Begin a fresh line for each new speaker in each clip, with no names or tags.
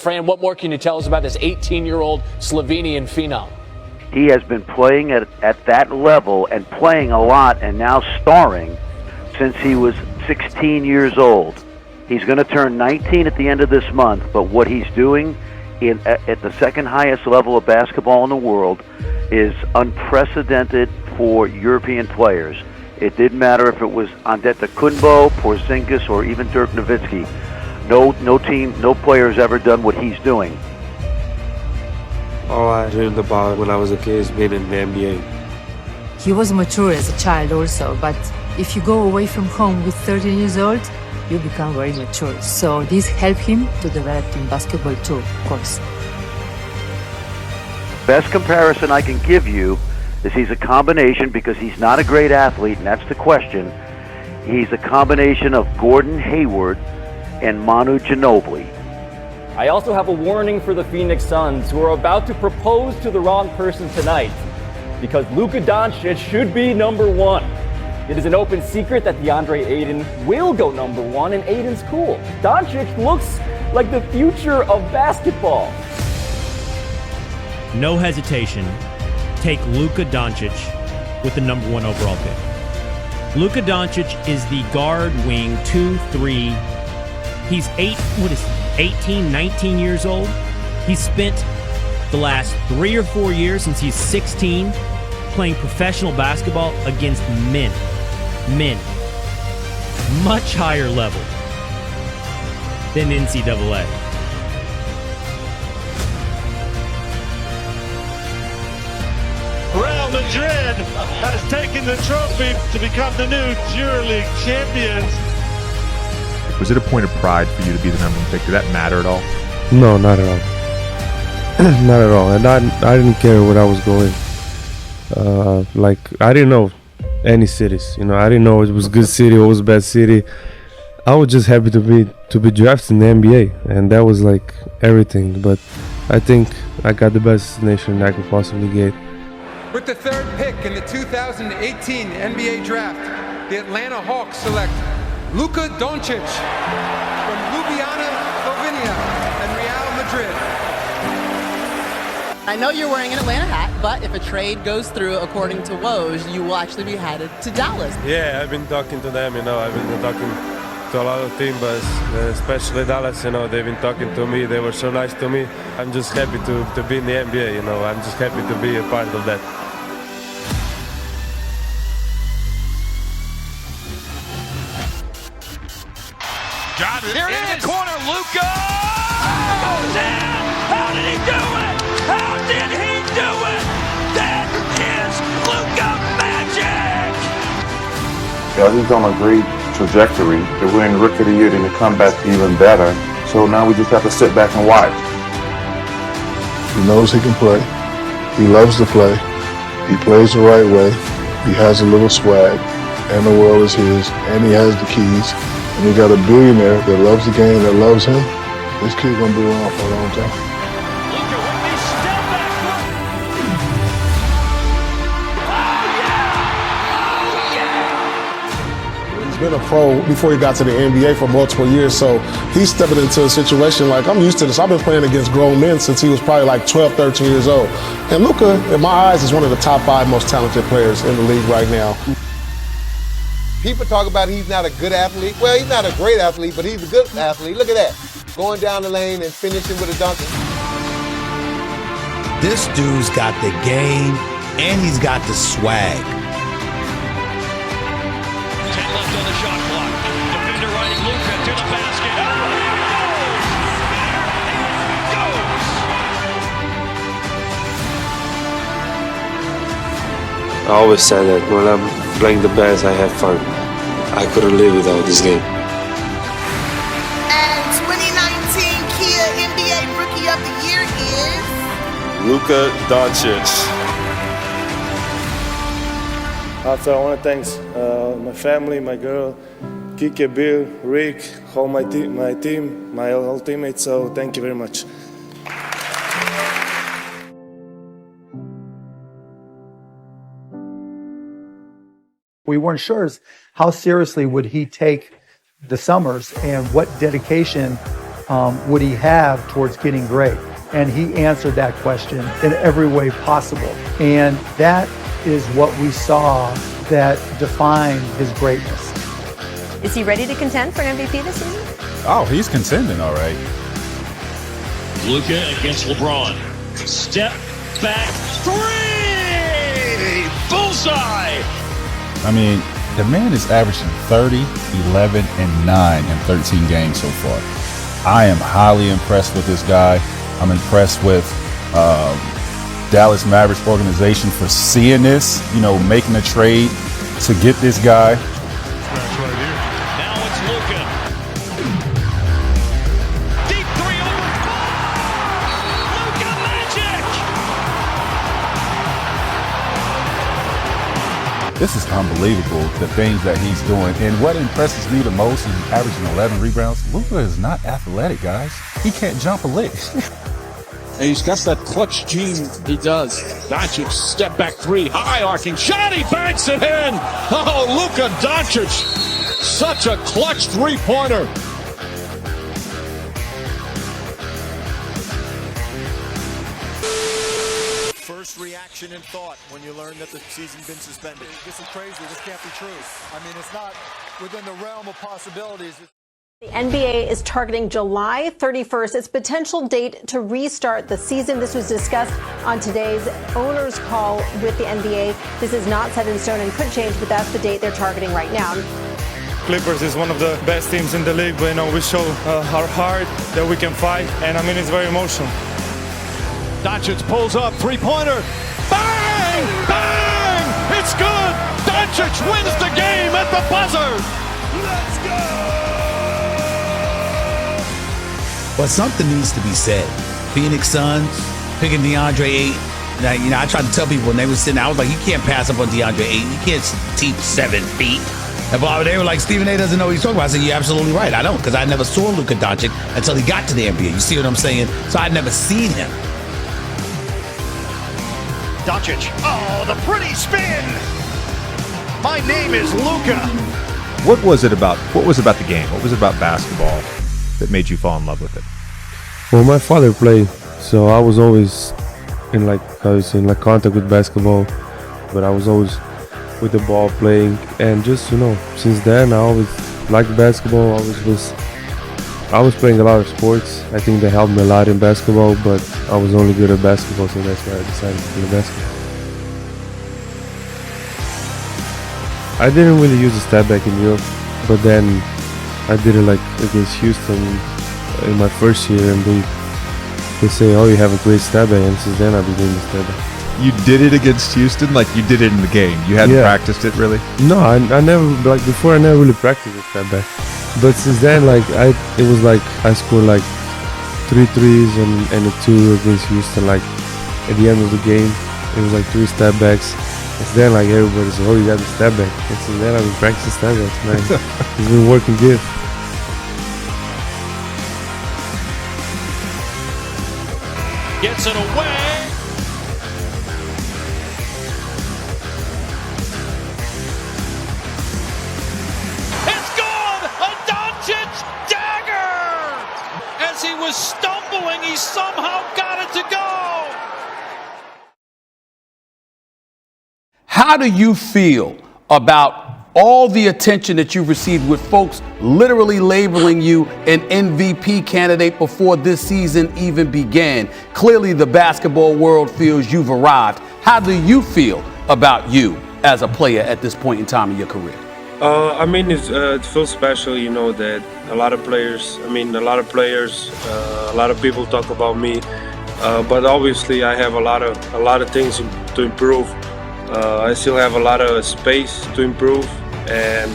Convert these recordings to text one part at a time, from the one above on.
Fran, what more can you tell us about this 18-year-old Slovenian phenom?
He has been playing at that level and playing a lot and now starring since he was 16 years old. He's going to turn 19 at the end of this month, but what he's doing at the second highest level of basketball in the world is unprecedented for European players. It didn't matter if it was Antetokounmpo, Porzingis, or even Dirk Nowitzki. No team, no player has ever done what he's doing.
All I dreamed about when I was a kid is being in the NBA.
He was mature as a child also, but if you go away from home with 13 years old, you become very mature. So this helped him to develop in basketball too, of course.
Best comparison I can give you is he's a combination, because he's not a great athlete, and that's the question. He's a combination of Gordon Hayward and Manu Ginobili.
I also have a warning for the Phoenix Suns, who are about to propose to the wrong person tonight, because Luka Doncic should be number one. It is an open secret that DeAndre Ayton will go number one, and Ayton's cool. Doncic looks like the future of basketball.
No hesitation. Take Luka Doncic with the number one overall pick. Luka Doncic is the guard wing 2-3. He's 18, 19 years old. He's spent the last 3 or 4 years since he's 16 playing professional basketball against men. Much higher level than NCAA.
Real Madrid has taken the trophy to become the new EuroLeague champions.
Was it a point of pride for you to be the number one pick? Did that matter at all?
No, not at all. Not at all. And I didn't care where I was going. I didn't know any cities. I didn't know it was a good city or it was a bad city. I was just happy to be drafted in the NBA, and that was like everything. But I think I got the best destination I could possibly get.
With the third pick in the 2018 NBA Draft, the Atlanta Hawks select Luka Doncic from Ljubljana, Slovenia, and Real Madrid.
I know you're wearing an Atlanta hat, but if a trade goes through according to Woj, you will actually be headed to Dallas.
Yeah, I've been talking to them. I've been talking to a lot of teams, but especially Dallas. They've been talking to me. They were so nice to me. I'm just happy to be in the NBA. I'm just happy to be a part of that.
Got it.
Here it is. Corner, Luka goes in. How did he do it? How did he do it? That is Luka magic.
Yeah, he's on a great trajectory. They're winning Rookie of the Year, then to come back even better. So now we just have to sit back and watch.
He knows he can play. He loves to play. He plays the right way. He has a little swag, and the world is his, and he has the keys. And we got a billionaire that loves the game, that loves him. This kid's gonna be around for a long time.
Luka with the step back. Oh yeah!
He's been a pro before he got to the NBA for multiple years, so he's stepping into a situation like, I'm used to this. I've been playing against grown men since he was probably like 12, 13 years old. And Luka, in my eyes, is one of the top 5 most talented players in the league right now.
People talk about he's not a good athlete. Well, he's not a great athlete, but he's a good athlete. Look at that. Going down the lane and finishing with a dunker.
This dude's got the game, and he's got the swag.
10 left on the shot clock. Defender riding Luka to the basket. Oh, there he goes!
I always say that when I'm playing the best, I have fun. I couldn't live without this game.
And 2019 Kia NBA Rookie of the Year is
Luka Doncic.
Also, I want to thank my family, my girl, Kike, Bill, Rick, all my team, my all teammates. So thank you very much.
We weren't sure how seriously would he take the summers and what dedication would he have towards getting great? And he answered that question in every way possible. And that is what we saw that defined his greatness.
Is he ready to contend for an MVP this season?
Oh, he's contending, all right.
Luka against LeBron. Step back three! Bullseye!
I mean, the man is averaging 30, 11, and 9 in 13 games so far. I am highly impressed with this guy. I'm impressed with Dallas Mavericks organization for seeing this, making a trade to get this guy.
Now it's Luka. Deep three over. Luka Magic!
This is unbelievable, the things that he's doing. And what impresses me the most is averaging 11 rebounds. Luka is not athletic, guys. He can't jump a lick.
And he's got that clutch gene. He does. Doncic, step back three, high arcing shot. He banks it in. Oh, Luka Doncic, such a clutch three-pointer.
First reaction and thought when you learn that the season's been suspended.
This is crazy. This can't be true. I mean, it's not within the realm of possibilities.
The NBA is targeting July 31st, its potential date to restart the season. This was discussed on today's owners' call with the NBA. This is not set in stone and could change, but that's the date they're targeting right now.
Clippers is one of the best teams in the league, but we show our heart that we can fight, and it's very emotional.
Doncic pulls up, three-pointer. Bang! Bang! It's good! Doncic wins the game at the buzzer! Let's go!
But something needs to be said. Phoenix Suns picking DeAndre Ayton. Now, I tried to tell people when they were sitting, I was like, you can't pass up on DeAndre Ayton. You can't teach 7 feet. And they were like, Stephen A. doesn't know what he's talking about. I said, you're absolutely right. I don't, because I never saw Luka Doncic until he got to the NBA. You see what I'm saying? So I'd never seen him.
Doncic. Oh, the pretty spin. My name is Luka.
What was it about the game? What was it about basketball that made you fall in love with it?
Well, my father played, so I was always in contact with basketball, but I was always with the ball playing, and just since then I always liked basketball. I was playing a lot of sports. I think they helped me a lot in basketball, but I was only good at basketball, so that's why I decided to play basketball. I didn't really use a step back in Europe, but then I did it against Houston in my first year, and they say, oh, you have a great step back, and since then I've been doing the step back.
You did it against Houston, like you did it in the game. You hadn't practiced it really?
No, I never, before I never really practiced the step back. But since then, it was I scored 3 threes and a 2 against Houston. At the end of the game, it was 3 step backs. And then everybody said, oh, you got the step back. And since then I've been practicing step backs, man. It's been working good.
Gets it away. It's gone! A Doncic dagger! As he was stumbling, he somehow got it to go!
How do you feel about all the attention that you've received with folks literally labeling you an MVP candidate before this season even began? Clearly, the basketball world feels you've arrived. How do you feel about you as a player at this point in time in your career?
It feels special, that a lot of people talk about me, but obviously I have a lot of things to improve. I still have a lot of space to improve, and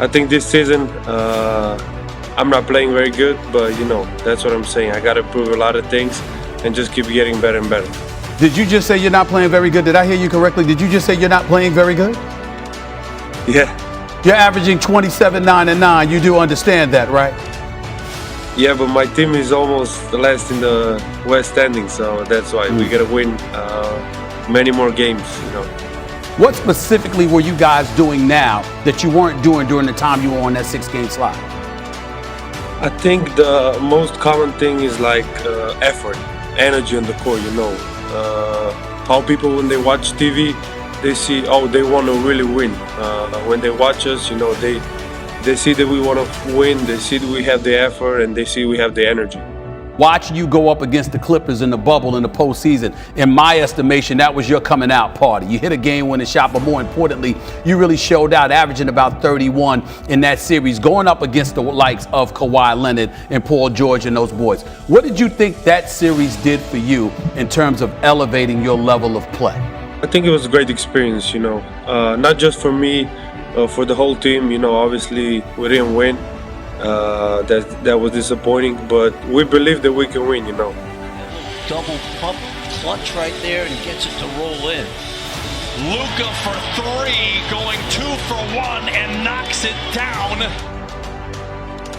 I think this season I'm not playing very good, but that's what I'm saying. I got to prove a lot of things and just keep getting better and better.
Did you just say you're not playing very good? Did I hear you correctly? Did you just say you're not playing very good?
Yeah.
You're averaging 27, 9, and 9. You do understand that, right?
Yeah, but my team is almost the last in the West standing, so that's why we got to win many more games,
What specifically were you guys doing now that you weren't doing during the time you were on that 6-game slide?
I think the most common thing is like effort, energy on the court, you know. How people, when they watch TV, they see, oh, they want to really win. When they watch us, you know, they see that we want to win, they see that we have the effort, and they see we have the energy.
Watching you go up against the Clippers in the bubble in the postseason, in my estimation, that was your coming out party. You hit a game-winning shot, but more importantly, you really showed out, averaging about 31 in that series, going up against the likes of Kawhi Leonard and Paul George and those boys. What did you think that series did for you in terms of elevating your level of play?
I think it was a great experience, you know, not just for me, for the whole team. You know, obviously we didn't win. That was disappointing, but we believe that we can win, you know.
Double pump clutch right there and gets it to roll in. Luka for three, going 2 for 1 and knocks it down.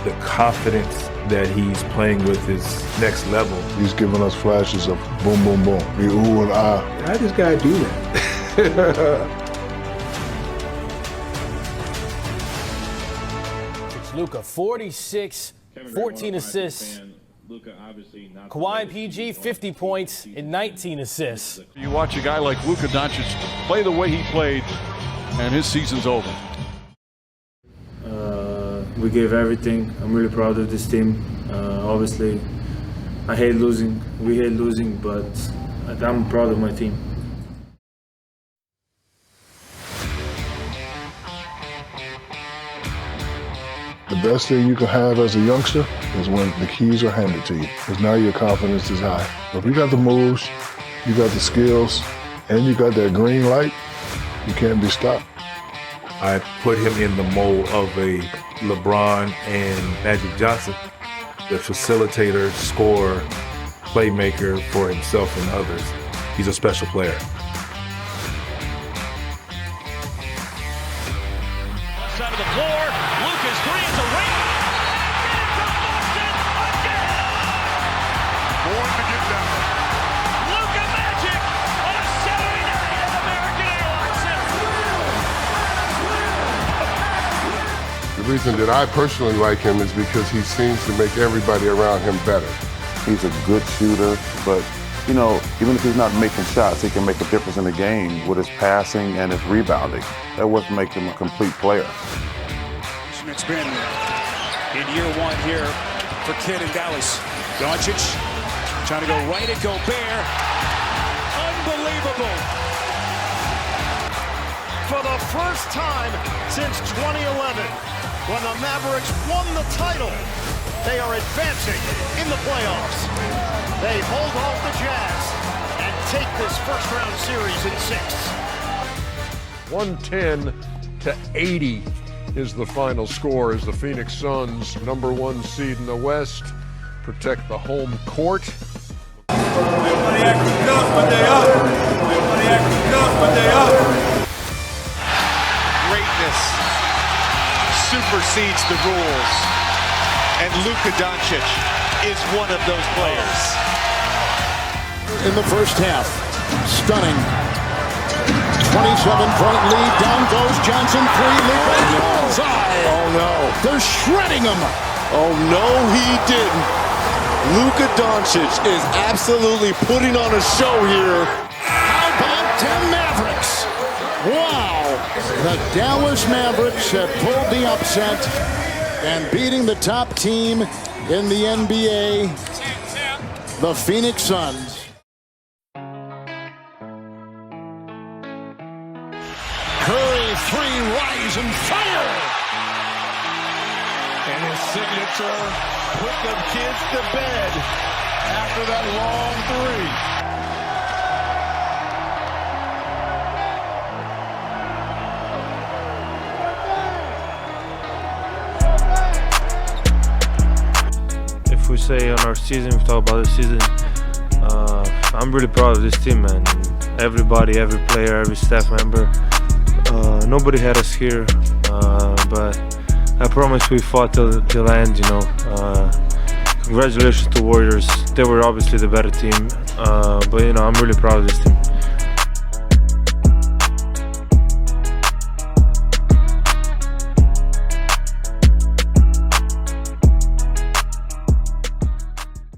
The confidence that he's playing with is next level.
He's giving us flashes of boom, boom, boom. The ooh and ah.
How does this guy do that?
Luka, 46, 14 assists. Kawhi and PG, 50 points and 19 assists.
You watch a guy like Luka Doncic play the way he played, and his season's over.
We gave everything. I'm really proud of this team. Obviously, I hate losing. We hate losing, but I'm proud of my team.
The best thing you can have as a youngster is when the keys are handed to you, because now your confidence is high. If you got the moves, you got the skills, and you got that green light, you can't be stopped.
I put him in the mold of a LeBron and Magic Johnson, the facilitator, scorer, playmaker for himself and others. He's a special player.
Side of the floor, Luka's three is a ring.
Born to get down.
Luka Magic on a Saturday night at American Airlines Center.
The reason that I personally like him is because he seems to make everybody around him better.
He's a good shooter, but you know, even if he's not making shots, he can make a difference in the game with his passing and his rebounding. That would make him a complete player.
It's been in year one here for Kidd and Dallas. Doncic trying to go right at Gobert. Unbelievable. For the first time since 2011, when the Mavericks won the title, they are advancing in the playoffs. They hold off the Jazz and take this first-round series in 6.
110-80 is the final score as the Phoenix Suns, #1 seed in the West, protect the home court.
Greatness supersedes the rules, and Luka Doncic is one of those players.
In the first half, stunning 27-point lead, down goes Johnson, three, Luka inside.
Oh no.
They're shredding him.
Oh no, he didn't. Luka Doncic is absolutely putting on a show here.
How about the Mavericks? Wow. The Dallas Mavericks have pulled the upset and beating the top team in the NBA, the Phoenix Suns. Curry, three, rise and fire!
And his signature put the kids to bed after that long three.
If we say on our season, we talk about the season, I'm really proud of this team, man. Everybody, every player, every staff member. Nobody had us here, but I promise we fought till the end, you know. Congratulations to Warriors. They were obviously the better team, but you know, I'm really proud of this team.